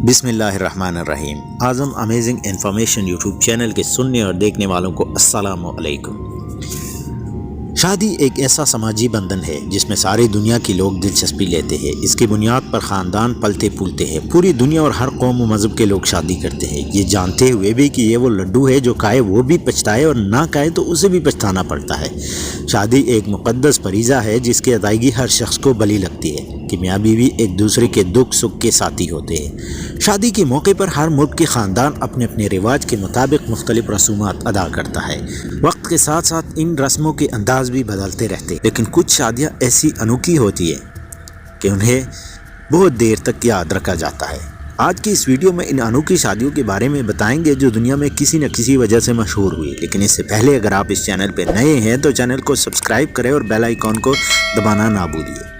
بسم اللہ الرحمن الرحیم۔ اعظم امیزنگ انفارمیشن یوٹیوب چینل کے سننے اور دیکھنے والوں کو السلام علیکم۔ شادی ایک ایسا سماجی بندھن ہے جس میں ساری دنیا کی لوگ دلچسپی لیتے ہیں۔ اس کی بنیاد پر خاندان پلتے پھولتے ہیں۔ پوری دنیا اور ہر قوم و مذہب کے لوگ شادی کرتے ہیں، یہ جانتے ہوئے بھی کہ یہ وہ لڈو ہے جو کھائے وہ بھی پچھتائے اور نہ کھائے تو اسے بھی پچھتانا پڑتا ہے۔ شادی ایک مقدس فریضہ ہے جس کی ادائیگی ہر شخص کو بھلی لگتی ہے کہ میاں بیوی ایک دوسرے کے دکھ سکھ کے ساتھی ہوتے ہیں۔ شادی کے موقع پر ہر ملک کے خاندان اپنے اپنے رواج کے مطابق مختلف رسومات ادا کرتا ہے۔ وقت کے ساتھ ساتھ ان رسموں کے انداز بھی بدلتے رہتے ہیں، لیکن کچھ شادیاں ایسی انوکھی ہوتی ہیں کہ انہیں بہت دیر تک یاد رکھا جاتا ہے۔ آج کی اس ویڈیو میں ان انوکھی شادیوں کے بارے میں بتائیں گے جو دنیا میں کسی نہ کسی وجہ سے مشہور ہوئی، لیکن اس سے پہلے اگر آپ اس چینل پہ نئے ہیں تو چینل کو سبسکرائب کریں اور بیل آئیکن کو دبانا نہ بھولیے۔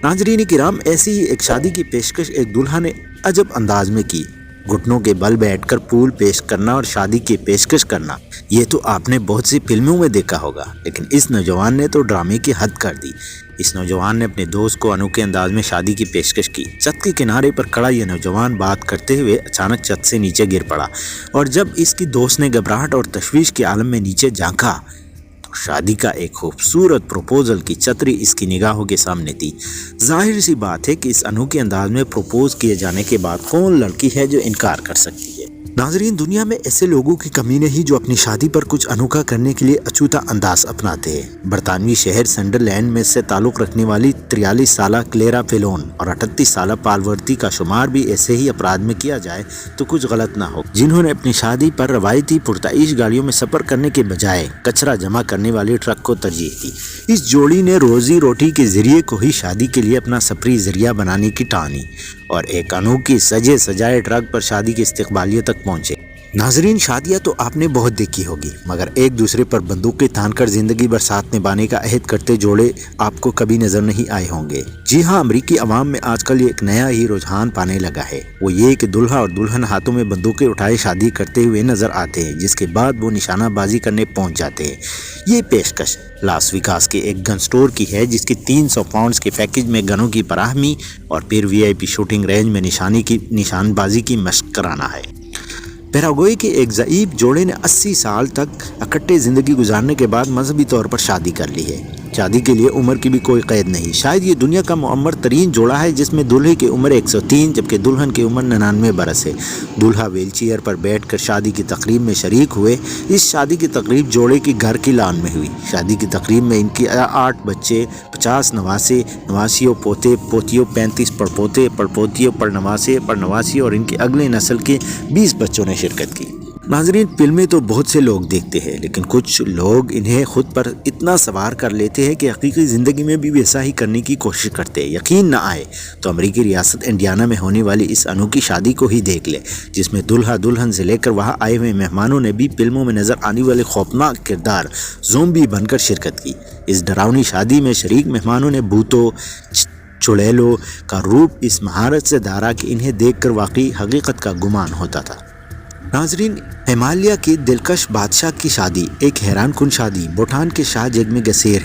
ناظرین کرام، ایسی ہی ایک شادی کی پیشکش ایک دلہا نے عجب انداز میں کی۔ گھٹنوں کے بل بیٹھ کر پھول پیش کرنا اور شادی کی پیشکش کرنا، یہ تو آپ نے بہت سی فلموں میں دیکھا ہوگا، لیکن اس نوجوان نے تو ڈرامے کی حد کر دی۔ اس نوجوان نے اپنے دوست کو انوکھے انداز میں شادی کی پیشکش کی۔ چھت کے کنارے پر کھڑا یہ نوجوان بات کرتے ہوئے اچانک چھت سے نیچے گر پڑا، اور جب اس کی دوست نے گھبراہٹ اور تشویش کے عالم میں نیچے جھانکا تو شادی کا ایک خوبصورت پروپوزل کی چتری اس کی نگاہوں کے سامنے تھی۔ ظاہر سی بات ہے کہ اس انوکھے انداز میں پروپوز کیے جانے کے بعد کون لڑکی ہے جو انکار کر سکتی ہے۔ ناظرین، دنیا میں ایسے لوگوں کی کمی نہیں جو اپنی شادی پر کچھ انوکھا کرنے کے لیے اچھوتا انداز اپناتے ہیں۔ برطانوی شہر سنڈرلینڈ میں سے تعلق رکھنے والی 43 سالہ کلیرا فیلون اور 38 سالہ پالورتی کا شمار بھی ایسے ہی افراد میں کیا جائے تو کچھ غلط نہ ہو، جنہوں نے اپنی شادی پر روایتی پرتعیش گاڑیوں میں سفر کرنے کے بجائے کچرا جمع کرنے والی ٹرک کو ترجیح دی۔ اس جوڑی نے روزی روٹی کے ذریعے کو ہی شادی کے لیے اپنا سفری ذریعہ بنانے کی ٹھانی اور ایک انوکھی سجے سجائے ٹرک پر شادی کے استقبالیے تک پہنچے۔ ناظرین، شادیاں تو آپ نے بہت دیکھی ہوگی، مگر ایک دوسرے پر بندوقیں تان کر زندگی بھر ساتھ نبھانے کا عہد کرتے جوڑے آپ کو کبھی نظر نہیں آئے ہوں گے۔ جی ہاں، امریکی عوام میں آج کل ایک نیا ہی رجحان پانے لگا ہے، وہ یہ کہ دلہا اور دلہن ہاتھوں میں بندوقیں اٹھائے شادی کرتے ہوئے نظر آتے ہیں، جس کے بعد وہ نشانہ بازی کرنے پہنچ جاتے ہیں۔ یہ پیشکش لاس ویگاس کے ایک گن سٹور کی ہے، جس کی 300 پاؤنڈز کے پیکج میں گنوں کی فراہمی اور پھر VIP شوٹنگ رینج میں نشان بازی کی مشق کرانا ہے۔ پیراگوئے کے ایک ضعیف جوڑے نے 80 سال تک اکٹھے زندگی گزارنے کے بعد مذہبی طور پر شادی کر لی ہے۔ شادی کے لیے عمر کی بھی کوئی قید نہیں۔ شاید یہ دنیا کا معمر ترین جوڑا ہے جس میں دلہے کی عمر 103 جبکہ دلہن کی عمر 99 برس ہے۔ دلہا ویل چیئر پر بیٹھ کر شادی کی تقریب میں شریک ہوئے۔ اس شادی کی تقریب جوڑے کی گھر کی لان میں ہوئی۔ شادی کی تقریب میں ان کی 8 بچے، 50 نواسے، نواسیوں، پوتے پوتیوں، 35 پڑپوتے، پڑپوتیوں، پڑنواسے، پڑنواسی اور ان کی اگلے نسل کے 20 بچوں نے شرکت کی۔ ناظرین، فلمیں تو بہت سے لوگ دیکھتے ہیں، لیکن کچھ لوگ انہیں خود پر اتنا سوار کر لیتے ہیں کہ حقیقی زندگی میں بھی ویسا ہی کرنے کی کوشش کرتے ہیں۔ یقین نہ آئے تو امریکی ریاست انڈیانا میں ہونے والی اس انوکھی شادی کو ہی دیکھ لے، جس میں دلہا دلہن سے لے کر وہاں آئے ہوئے مہمانوں نے بھی فلموں میں نظر آنے والے خوفناک کردار زومبی بن کر شرکت کی۔ اس ڈراؤنی شادی میں شریک مہمانوں نے بھوتوں، چڑیلوں کا روپ اس مہارت سے دھارا کہ انہیں دیکھ کر واقعی حقیقت کا گمان ہوتا تھا۔ ناظرین، ہمالیہ کے دلکش بادشاہ کی شادی ایک حیران کن شادی بھوٹان کے شاہ جگمے گھسیر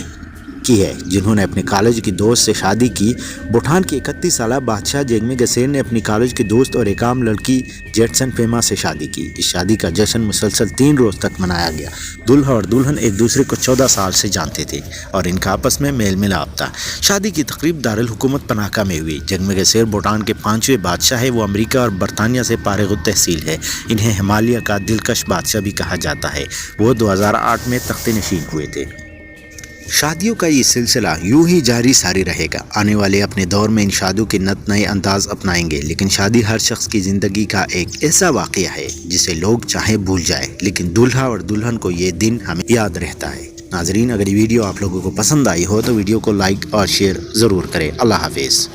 کی ہے، جنہوں نے اپنے کالج کی دوست سے شادی کی۔ بھوٹان کے 31 سالہ بادشاہ جگمے گھسیر نے اپنی کالج کی دوست اور ایک عام لڑکی جیٹسن پیما سے شادی کی۔ اس شادی کا جشن مسلسل 3 روز تک منایا گیا۔ دلہا اور دلہن ایک دوسرے کو 14 سال سے جانتے تھے اور ان کا آپس میں میل ملاپ تھا۔ شادی کی تقریب دارالحکومت پناکا میں ہوئی۔ جگمے گھسیر بھوٹان کے 5ویں بادشاہ ہے۔ وہ امریکہ اور برطانیہ سے فارغ التحصیل ہے۔ انہیں ہمالیہ کا دلکش بادشاہ بھی کہا جاتا ہے۔ وہ 2008 میں تخت نشین ہوئے تھے۔ شادیوں کا یہ سلسلہ یوں ہی جاری ساری رہے گا۔ آنے والے اپنے دور میں ان شادیوں کے نئے انداز اپنائیں گے، لیکن شادی ہر شخص کی زندگی کا ایک ایسا واقعہ ہے جسے لوگ چاہیں بھول جائے، لیکن دلہا اور دلہن کو یہ دن ہمیں یاد رہتا ہے۔ ناظرین، اگر یہ ویڈیو آپ لوگوں کو پسند آئی ہو تو ویڈیو کو لائک اور شیئر ضرور کریں۔ اللہ حافظ۔